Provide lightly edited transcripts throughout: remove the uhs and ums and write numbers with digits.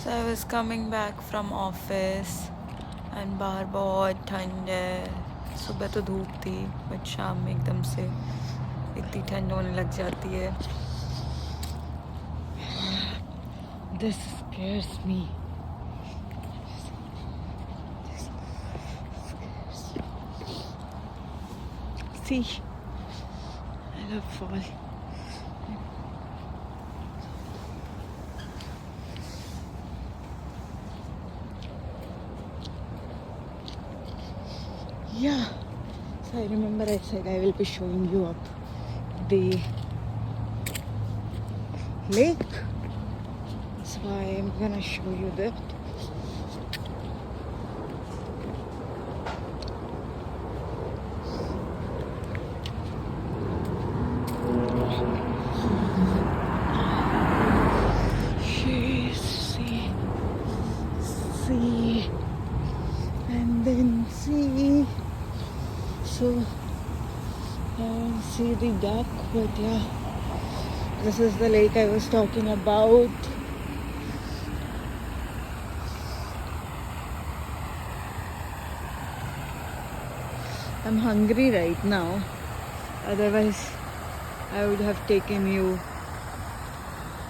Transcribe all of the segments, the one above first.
So I was coming back from office and बाहर बहुत ठंड है. सुबह तो धूप थी बट शाम में एकदम से इतनी ठंड होने लग जाती है. This scares me. See, I love fall. Yeah, so I remember I said I will be showing you up the lake. So I'm gonna show you that. See, and then see. So see the duck, but yeah, this is the lake I was talking about. I'm hungry right now, otherwise I would have taken you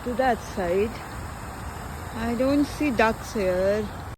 to that side. I don't see ducks here.